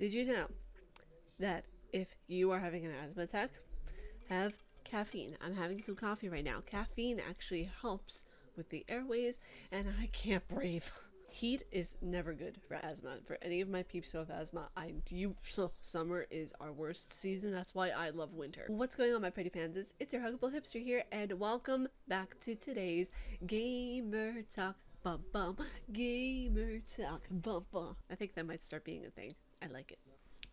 Did you know that if you are having an asthma attack, have caffeine? I'm having some coffee right now. Caffeine actually helps with the airways, and I can't breathe. Heat is never good for asthma. For any of my peeps who have asthma, summer is our worst season. That's why I love winter. What's going on, my pretty fans? It's your huggable hipster here, and welcome back to today's Gamer Talk. Bum bum. Gamer Talk. Bum bum. I think that might start being a thing. I like it.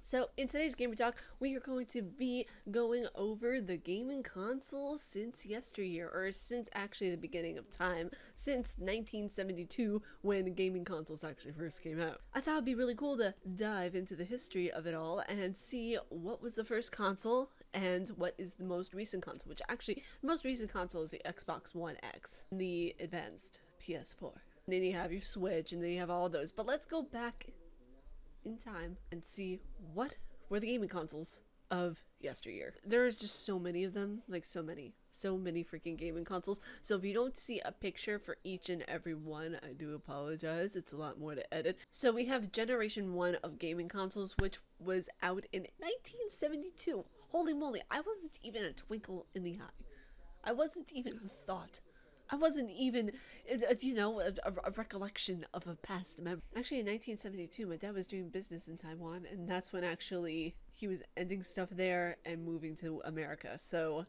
So in today's Gamer Talk, we are going to be going over the gaming consoles since yesteryear, or since actually the beginning of time, since 1972, when gaming consoles actually first came out. I thought it'd be really cool to dive into the history of it all and see what was the first console and what is the most recent console, which actually, the most recent console is the Xbox One X, the advanced PS4. And then you have your Switch, and then you have all those. But let's go back in time and see what were the gaming consoles of yesteryear. There's just so many of them, like so many freaking gaming consoles. So if you don't see a picture for each and every one, I do apologize. It's a lot more to edit. So we have generation 1 of gaming consoles, which was out in 1972. Holy moly, I wasn't even a twinkle in the eye. I wasn't even a thought. I wasn't even, a recollection of a past memory. Actually, in 1972, my dad was doing business in Taiwan, and that's when actually he was ending stuff there and moving to America. So,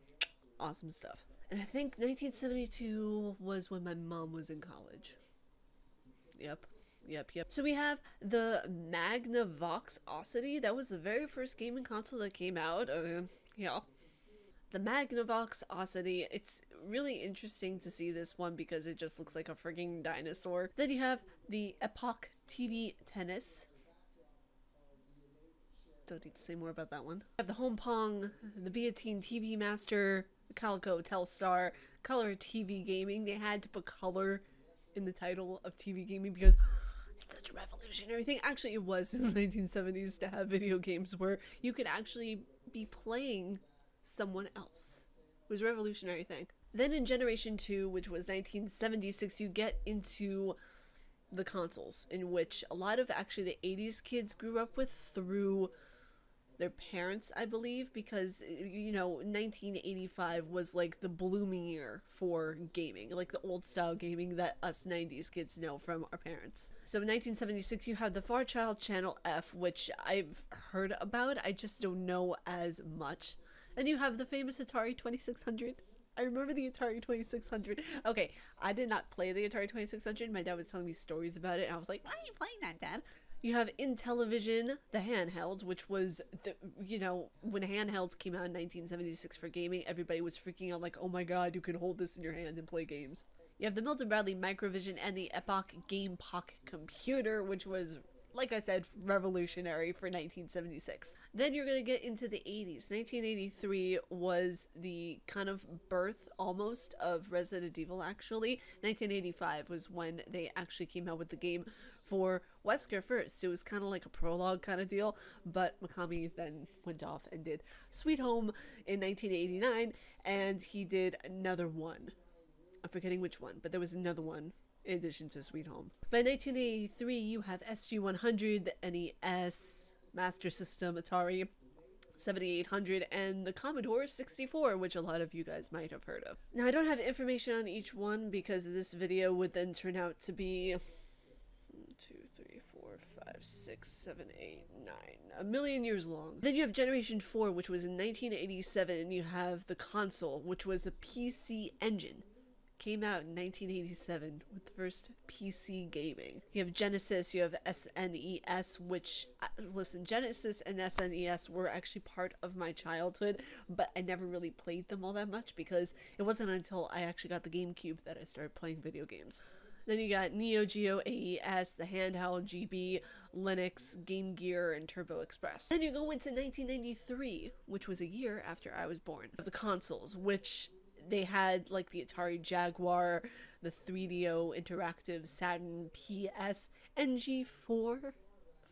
awesome stuff. And I think 1972 was when my mom was in college. Yep. So we have the Magnavox Odyssey. That was the very first gaming console that came out. Yeah. The Magnavox Odyssey, it's really interesting to see this one because it just looks like a frigging dinosaur. Then you have the Epoch TV Tennis. Don't need to say more about that one. You have the Home Pong, the Beatine TV Master, the Calico Telstar, Color TV Gaming. They had to put color in the title of TV gaming because it's such a revolutionary thing. Actually, it was in the 1970s to have video games where you could actually be playing someone else. It was a revolutionary thing. Then in generation 2, which was 1976, you get into the consoles, in which a lot of actually the 80s kids grew up with through their parents, I believe, because 1985 was like the blooming year for gaming, like the old style gaming that us 90s kids know from our parents. So in 1976 you have the Fairchild Channel F, which I've heard about, I just don't know as much. And you have the famous Atari 2600. I remember the Atari 2600. Okay, I did not play the Atari 2600. My dad was telling me stories about it, and I was like, why are you playing that, Dad? You have Intellivision, the handheld, which was, when handhelds came out in 1976 for gaming, everybody was freaking out like, oh my god, you can hold this in your hand and play games. You have the Milton Bradley Microvision and the Epoch Game Pock computer, which was, like I said, revolutionary for 1976. Then you're going to get into the 80s. 1983 was the kind of birth almost of Resident Evil, actually. 1985 was when they actually came out with the game for Wesker first. It was kind of like a prologue kind of deal, but Mikami then went off and did Sweet Home in 1989, and he did another one. I'm forgetting which one, but there was another one in addition to Sweet Home. By 1983, you have SG-100, the NES, Master System, Atari 7800, and the Commodore 64, which a lot of you guys might have heard of. Now, I don't have information on each one because this video would then turn out to be 2, 3, 4, 5, 6, 7, 8, 9, a million years long. Then you have Generation 4, which was in 1987, and you have the console, which was a PC Engine. Came out in 1987 with the first PC gaming. You have Genesis, you have SNES, which, listen, Genesis and SNES were actually part of my childhood, but I never really played them all that much because it wasn't until I actually got the GameCube that I started playing video games. Then you got Neo Geo, AES, the handheld, GB, Linux, Game Gear, and Turbo Express. Then you go into 1993, which was a year after I was born, of the consoles, which they had like the Atari Jaguar, the 3DO Interactive Saturn PS, NG4,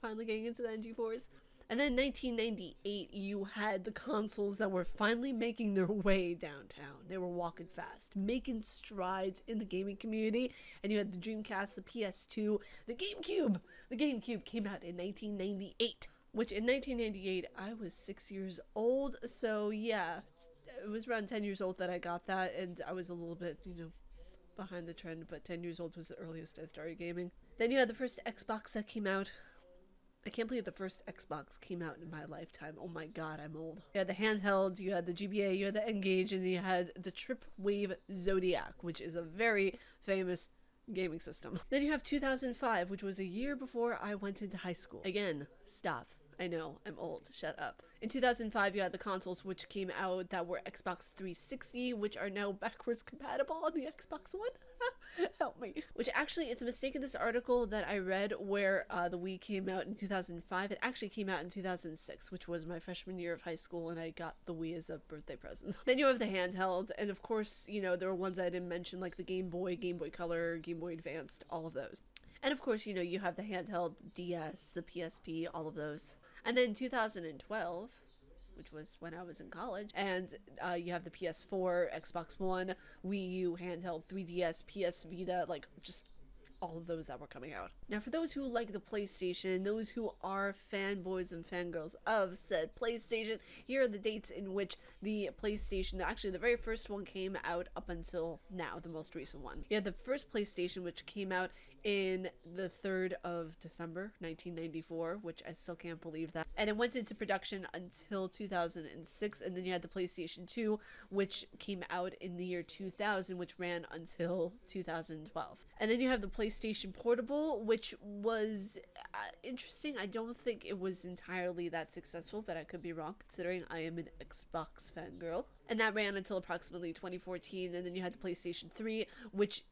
finally getting into the NG4s. And then in 1998, you had the consoles that were finally making their way downtown. They were walking fast, making strides in the gaming community. And you had the Dreamcast, the PS2, the GameCube. The GameCube came out in 1998. which in 1998 I was 6 years old. So yeah, it was around 10 years old that I got that, and I was a little bit, you know, behind the trend, but 10 years old was the earliest I started gaming. Then you had the first Xbox that came out. I can't believe the first Xbox came out in my lifetime. Oh my god, I'm old. You had the handheld, you had the GBA, you had the N-Gage, and you had the Trip Wave Zodiac, which is a very famous gaming system. Then you have 2005, which was a year before I went into high school. Again, stop. I know, I'm old. Shut up. In 2005, you had the consoles which came out that were Xbox 360, which are now backwards compatible on the Xbox One. Help me. Which actually, it's a mistake in this article that I read where the Wii came out in 2005. It actually came out in 2006, which was my freshman year of high school, and I got the Wii as a birthday present. Then you have the handheld, and of course, you know, there were ones I didn't mention, like the Game Boy, Game Boy Color, Game Boy Advanced, all of those. And of course, you know, you have the handheld DS, the PSP, all of those. And then 2012, which was when I was in college, and you have the PS4, Xbox One, Wii U, handheld, 3DS, PS Vita, like just all of those that were coming out. Now, for those who like the PlayStation, those who are fanboys and fangirls of said PlayStation, here are the dates in which the PlayStation, actually the very first one came out up until now, the most recent one. You had the first PlayStation, which came out in the 3rd of December 1994, which I still can't believe that, and it went into production until 2006. And then you had the PlayStation 2, which came out in the year 2000, which ran until 2012. And then you have the PlayStation Portable, which was interesting. I don't think it was entirely that successful, but I could be wrong considering I am an Xbox fangirl. And that ran until approximately 2014. And then you had the PlayStation 3, which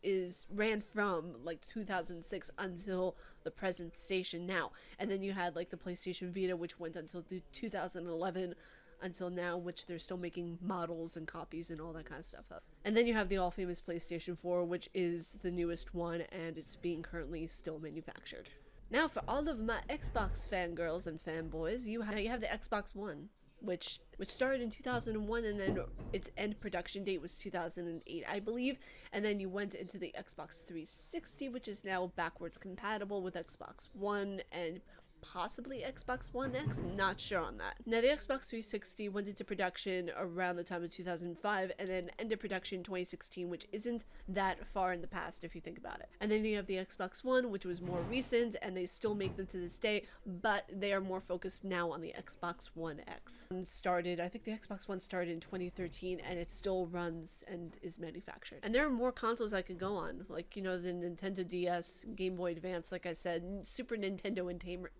ran from like 2006 until the present station now. And then you had like the PlayStation Vita, which went until 2011 until now, which they're still making models and copies and all that kind of stuff up. And then you have the all famous PlayStation 4, which is the newest one, and it's being currently still manufactured. Now, for all of my Xbox fangirls and fanboys, you have the Xbox One, which started in 2001, and then its end production date was 2008, I believe. And then you went into the Xbox 360, which is now backwards compatible with Xbox One and possibly Xbox One X. I'm not sure on that. Now, the Xbox 360 went into production around the time of 2005 and then ended production in 2016, which isn't that far in the past if you think about it. And then you have the Xbox One, which was more recent, and they still make them to this day, but they are more focused now on the Xbox One X. I think the Xbox One started in 2013, and it still runs and is manufactured. And there are more consoles I could go on, like, you know, the Nintendo DS, Game Boy Advance, like I said, Super Nintendo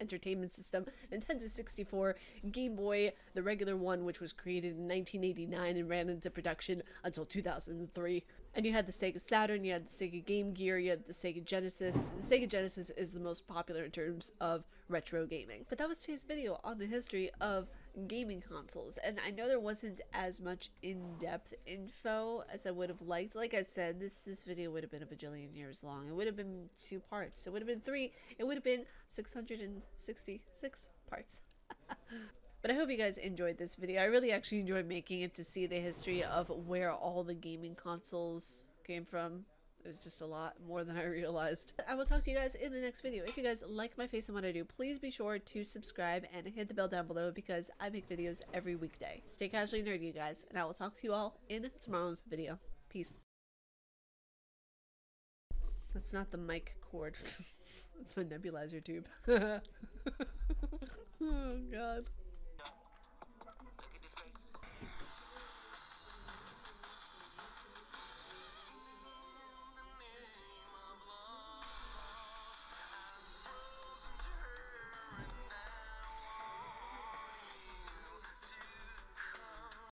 Entertainment System, Nintendo 64, Game Boy, the regular one, which was created in 1989 and ran into production until 2003. And you had the Sega Saturn, you had the Sega Game Gear, you had the Sega Genesis. The Sega Genesis is the most popular in terms of retro gaming. But that was today's video on the history of gaming consoles, and I know there wasn't as much in-depth info as I would have liked. Like I said, this video would have been a bajillion years long. It would have been 2 parts. It would have been 3. It would have been 666 parts. But I hope you guys enjoyed this video. I really actually enjoyed making it to see the history of where all the gaming consoles came from. It was just a lot more than I realized. I will talk to you guys in the next video. If you guys like my face and what I do, please be sure to subscribe and hit the bell down below because I make videos every weekday. Stay casually nerdy, you guys, and I will talk to you all in tomorrow's video. Peace. That's not the mic cord. That's my nebulizer tube. Oh, God.